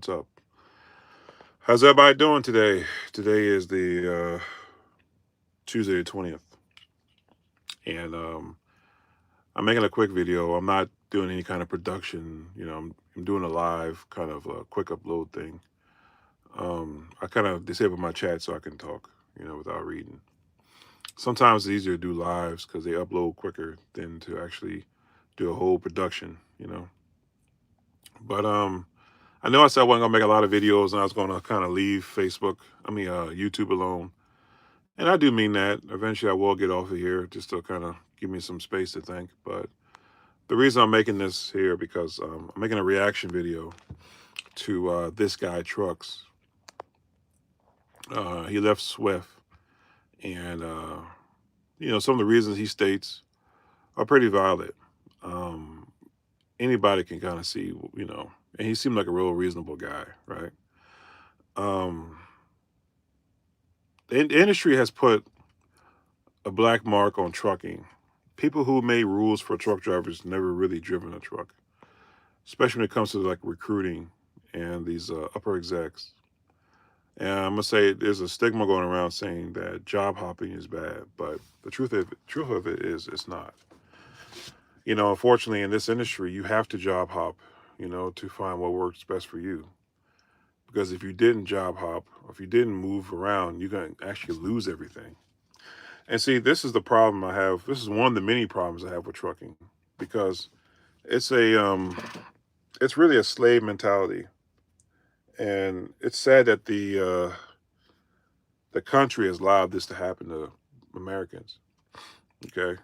what's up? How's everybody doing today? Today is the Tuesday the 20th, and I'm making a quick video. I'm not doing any kind of production. I'm doing a live kind of quick upload thing. I kind of disable my chat so I can talk, without reading. Sometimes it's easier to do lives because they upload quicker than to actually do a whole production. But I know I said I wasn't gonna make a lot of videos, and I was gonna kind of leave YouTube alone. And I do mean that. Eventually, I will get off of here just to kind of give me some space to think. But the reason I'm making this here because I'm making a reaction video to this guy Trucks. He left Swift, and some of the reasons he states are pretty valid. Um, Anybody can kind of see, and he seemed like a real reasonable guy, right? Um, the industry has put a black mark on trucking. People who made rules for truck drivers never really driven a truck, especially when it comes to like recruiting and these upper execs. And I'm gonna say there's a stigma going around saying that job hopping is bad, but the truth of it is it's not. Unfortunately, in this industry, you have to job hop, to find what works best for you. Because if you didn't job hop, or if you didn't move around, you're gonna actually lose everything. And see, this is the problem I have. This is one of the many problems I have with trucking, because it's it's really a slave mentality, and it's sad that the country has allowed this to happen to Americans. Okay,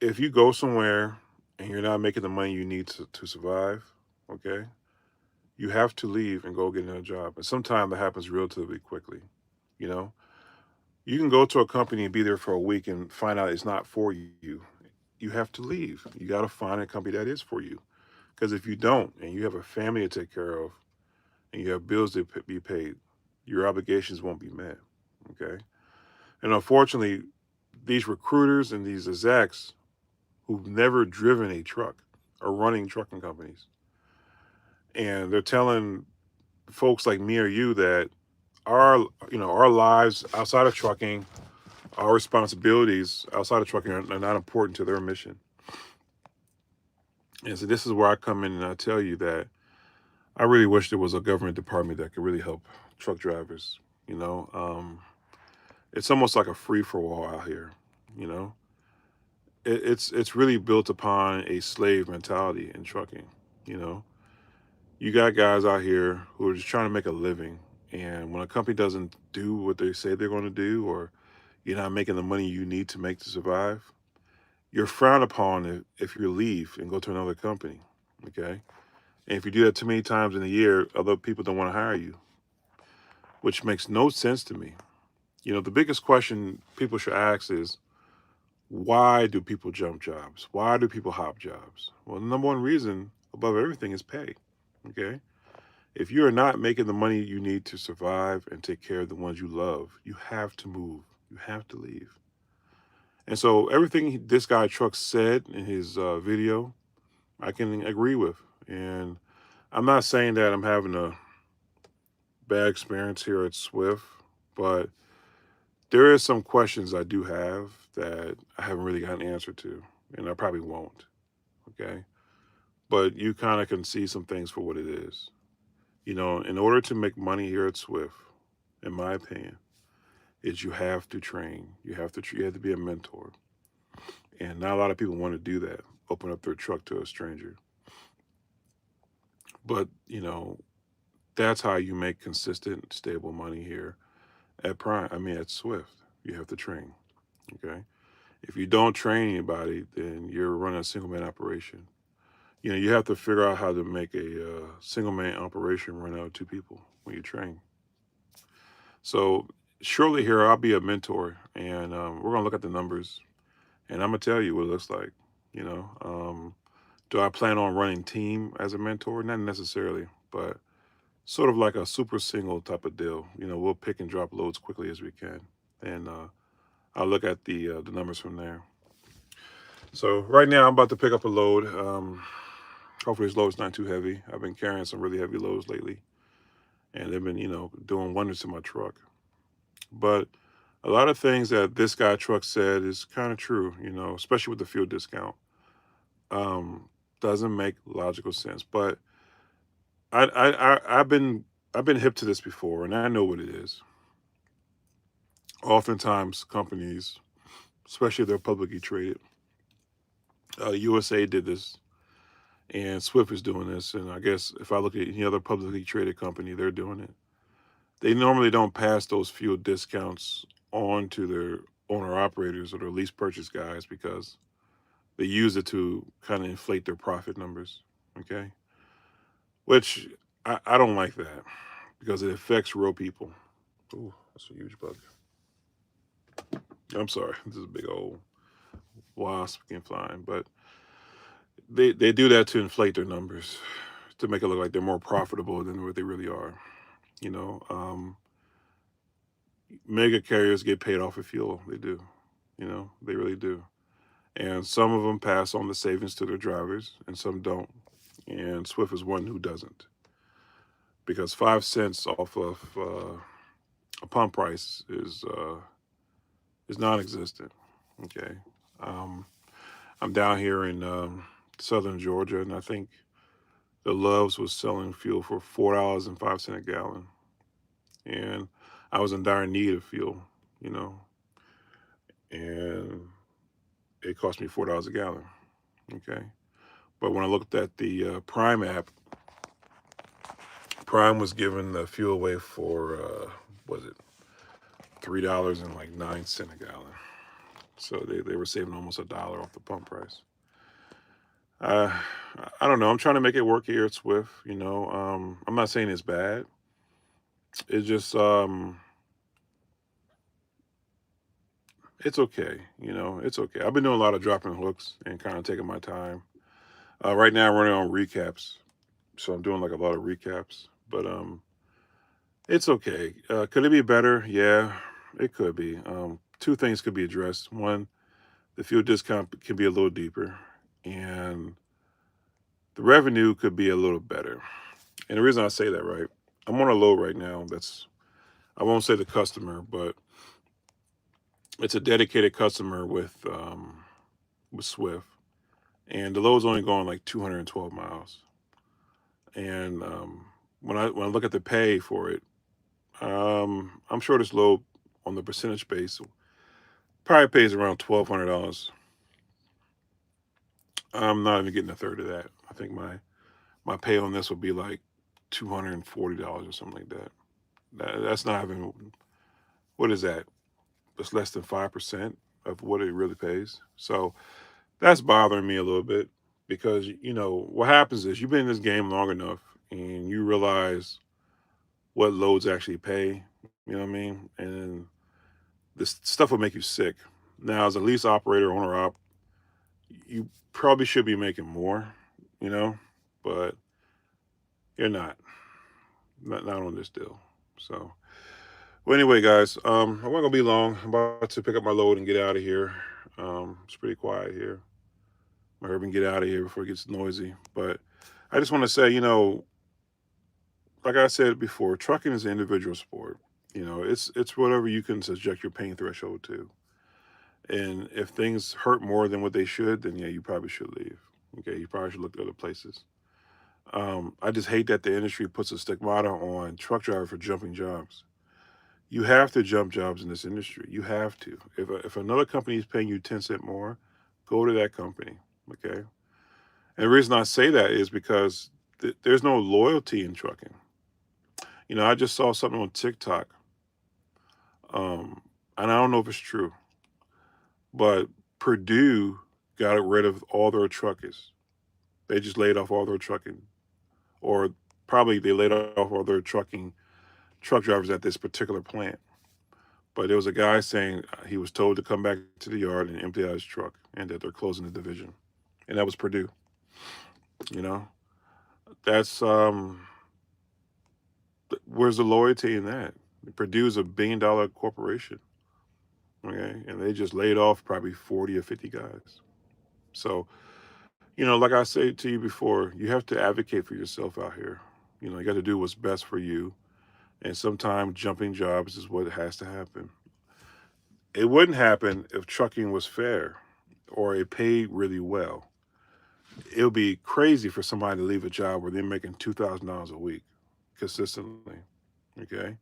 if you go somewhere and you're not making the money you need to survive, okay, you have to leave and go get another job. And sometimes that happens relatively quickly. You know, you can go to a company and be there for a week and find out it's not for you. You have to leave. You got to find a company that is for you. Because if you don't, and you have a family to take care of, and you have bills to be paid, your obligations won't be met. Okay. And unfortunately, these recruiters and these execs who've never driven a truck are running trucking companies. And they're telling folks like me or you that our lives outside of trucking, our responsibilities outside of trucking are not important to their mission. And so this is where I come in and I tell you that I really wish there was a government department that could really help truck drivers. You know, it's almost like a free for all out here. You know, it's really built upon a slave mentality in trucking. You know, you got guys out here who are just trying to make a living, and when a company doesn't do what they say they're going to do, or you're not making the money you need to make to survive, you're frowned upon if you leave and go to another company. Okay, and if you do that too many times in a year, other people don't want to hire you, which makes no sense to me. The biggest question people should ask is, why do people jump jobs? Why do people hop jobs? Well, the number one reason above everything is pay. Okay. If you are not making the money you need to survive and take care of the ones you love, you have to move. You have to leave. And so everything this guy Truck said in his video, I can agree with. And I'm not saying that I'm having a bad experience here at Swift, but there is some questions I do have that I haven't really got an answer to, and I probably won't. Okay. But you kind of can see some things for what it is. In order to make money here at Swift, in my opinion, is you have to train. You have to be a mentor. And not a lot of people want to do that, open up their truck to a stranger. But, that's how you make consistent, stable money here at at Swift. You have to train. Okay. If you don't train anybody, then you're running a single man operation. You have to figure out how to make a single man operation run out of two people when you train. So shortly here, I'll be a mentor, and we're gonna look at the numbers, and I'm gonna tell you what it looks like. You know, do I plan on running team as a mentor? Not necessarily, but sort of like a super single type of deal. We'll pick and drop loads quickly as we can, and I'll look at the numbers from there. So right now, I'm about to pick up a load. Hopefully, this load's not too heavy. I've been carrying some really heavy loads lately. and they've been, doing wonders to my truck. But a lot of things that this guy truck said is kind of true, especially with the fuel discount. Um, doesn't make logical sense. But I've been hip to this before, and I know what it is. Oftentimes, companies, especially if they're publicly traded, USA did this, and Swift is doing this, and I guess if I look at any other publicly traded company, they're doing it. They normally don't pass those fuel discounts on to their owner operators or their lease purchase guys because they use it to kind of inflate their profit numbers. Okay, which I don't like that because it affects real people. Ooh, that's a huge bug. I'm sorry, this is a big old wasp came flying, but they do that to inflate their numbers to make it look like they're more profitable than what they really are. You know, mega carriers get paid off of fuel. They do. They really do. And some of them pass on the savings to their drivers, and some don't. And Swift is one who doesn't, because 5 cents off of a pump price is non-existent. Okay, um, I'm down here in southern Georgia, and I think the Loves was selling fuel for $4.05 a gallon, and I was in dire need of fuel. You know, and it cost me $4 a gallon. Okay, but when I looked at the Prime app, Prime was giving the fuel away for was it $3.09 a gallon. So they were saving almost $1 off the pump price. Uh, I don't know. I'm trying to make it work here at Swift. I'm not saying it's bad. It's just it's okay. It's okay. I've been doing a lot of dropping hooks and kind of taking my time. Right now, I'm running on recaps, so I'm doing like a lot of recaps. But it's okay. Could it be better? Yeah, it could be. Two things could be addressed. One, the fuel discount can be a little deeper, and the revenue could be a little better. And the reason I say that, right? I'm on a low right now. I won't say the customer, but it's a dedicated customer with Swift, and the load's only going like 212 miles. And when I look at the pay for it, I'm sure this load on the percentage base probably pays around $1,200. I'm not even getting a third of that. I think my pay on this will be like $240 or something like that. That's not even, what is that? It's less than 5% of what it really pays. So that's bothering me a little bit because what happens is you've been in this game long enough and you realize what loads actually pay. You know what I mean? And this stuff will make you sick. Now, as a lease operator, owner op, you probably should be making more, you know, but you're not on this deal. So, well, anyway, guys, I wasn't gonna be long. I'm about to pick up my load and get out of here. It's pretty quiet here. I hurry and get out of here before it gets noisy. But I just want to say, like I said before, trucking is an individual sport. It's whatever you can subject your pain threshold to. And if things hurt more than what they should, then yeah, you probably should leave. Okay, you probably should look at other places. I just hate that the industry puts a stigmata on truck driver for jumping jobs. You have to jump jobs in this industry. You have to. If another company is paying you 10 cents more, go to that company. Okay. And the reason I say that is because there's no loyalty in trucking. I just saw something on TikTok, and I don't know if it's true, but Purdue got rid of all their truckers. They just laid off all their trucking, or probably they laid off all their truck drivers at this particular plant. But there was a guy saying he was told to come back to the yard and empty out his truck, and that they're closing the division, and that was Purdue. You know, that's where's the loyalty in that? Purdue is $1 billion corporation, okay, and they just laid off probably 40 or 50 guys. So, like I said to you before, you have to advocate for yourself out here. You got to do what's best for you. And sometimes jumping jobs is what has to happen. It wouldn't happen if trucking was fair or it paid really well. It would be crazy for somebody to leave a job where they're making $2,000 a week consistently. Okay.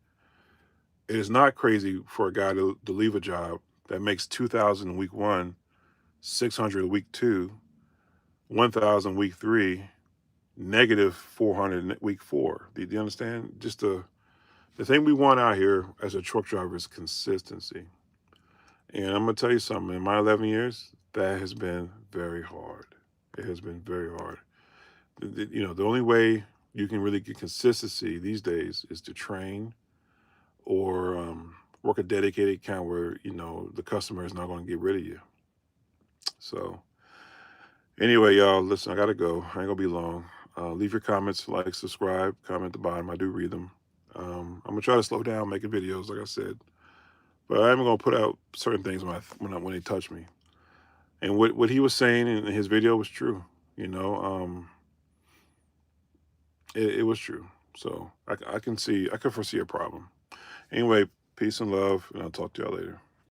It is not crazy for a guy to leave a job that makes 2,000 week one, 600 week two, 1,000 week three, negative 400 week four. Do you understand? Just the thing we want out here as a truck driver is consistency. And I'm gonna tell you something. In my 11 years, that has been very hard. It has been very hard. The only way you can really get consistency these days is to train or work a dedicated account where the customer is not going to get rid of you. So anyway, y'all, listen, I gotta go. I ain't gonna be long. Leave your comments, like, subscribe, comment at the bottom. I do read them. I'm gonna try to slow down making videos, like I said, but I'm gonna put out certain things when they touch me. And what he was saying in his video was true. You know, it was true. So I can foresee a problem. Anyway, peace and love, and I'll talk to y'all later.